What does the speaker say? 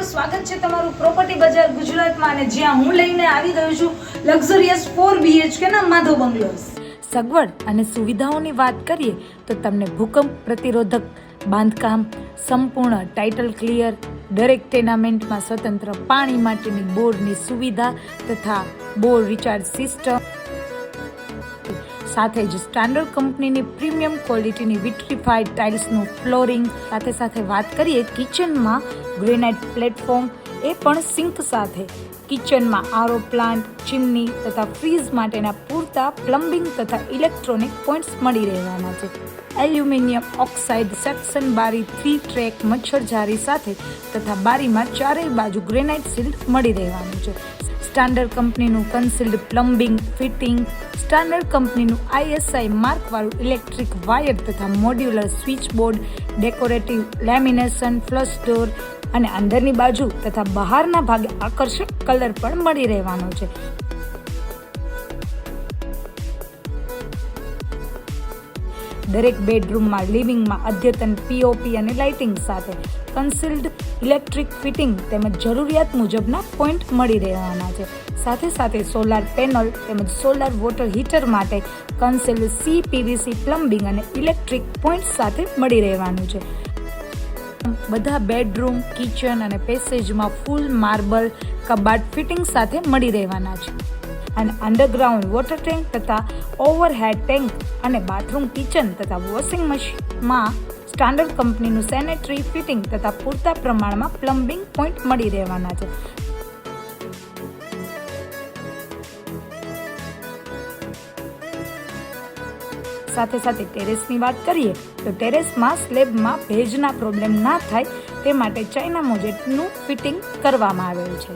સ્વાગત છે તમારું પ્રોપર્ટી બજાર ગુજરાતમાં અને જ્યાં હું લઈને આવી ગયો છું લક્ઝરિયસ 4 BHK ના માધવ બંગલોઝ. સગવડ અને સુવિધાઓની વાત કરીએ તો તમને ભૂકંપ પ્રતિરોધક બાંધકામ, સંપૂર્ણ ટાઇટલ ક્લિયર, દરેક ટેનામેન્ટમાં સ્વતંત્ર પાણી માટેની બોરની સુવિધા તથા બોર રિચાર્જ સિસ્ટમ સાથે જ સ્ટાન્ડર્ડ કંપનીની પ્રીમિયમ ક્વોલિટીની વિટ્રીફાઈડ ટાઇલ્સનું ફ્લોરિંગ સાથે વાત કરીએ કિચનમાં ગ્રેનાઇટ પ્લેટફોર્મ એ પણ સિંક સાથે કિચનમાં આરો પ્લાન્ટ, ચીમની તથા ફ્રીઝ માટેના પૂરતા પ્લમ્બિંગ તથા ઇલેક્ટ્રોનિક પોઇન્ટ્સ મળી રહેવાના છે. એલ્યુમિનિયમ ઓક્સાઇડ સેક્શન બારી 3 ટ્રેક મચ્છરજારી સાથે તથા બારીમાં ચારેય બાજુ ગ્રેનાઇટ શિલ્ડ મળી રહેવાનું છે. સ્ટાન્ડર્ડ કંપનીનું કન્સીલ્ડ પ્લમ્બિંગ ફિટિંગ, સ્ટાન્ડર્ડ કંપનીનું ISI માર્કવાળું ઇલેક્ટ્રિક વાયર તથા modular switch board, decorative lamination, flush door અને અંદરની બાજુ તથા બહારના ભાગે આકર્ષક કલર પણ મળી રહેવાનો છે. દરેક બેડરૂમમાં લિવિંગમાં અદ્યતન POP અને લાઇટિંગ સાથે કન્સીલ્ડ ઇલેક્ટ્રિક ફિટિંગ તેમજ જરૂરિયાત મુજબના પોઈન્ટ મળી રહેવાના છે. સાથે સોલાર પેનલ તેમજ સોલાર વોટર હીટર માટે કન્સીલ્ડ CPVC પ્લમ્બિંગ અને ઇલેક્ટ્રિક પોઈન્ટ સાથે મળી રહેવાનું છે. બધા બેડરૂમ, કિચન અને પેસેજમાં ફૂલ માર્બલ કબાટ ફિટિંગ સાથે મળી રહેવાના છે. અને અંડરગ્રાઉન્ડ વોટર ટેન્ક તથા ઓવરહેડ ટેન્ક અને બાથરૂમ, કિચન તથા વોશિંગ મશીનમાં સ્ટાન્ડર્ડ કંપનીનું સેનેટરી ફિટિંગ તથા પૂરતા પ્રમાણમાં પ્લમ્બિંગ પોઈન્ટ મળી રહેવાના છે. સાથે ટેરેસની વાત કરીએ તો ટેરેસમાં સ્લેબમાં ભેજના પ્રોબ્લેમ ના થાય તે માટે ચાઇના મોઝેટનું ફિટિંગ કરવામાં આવેલ છે.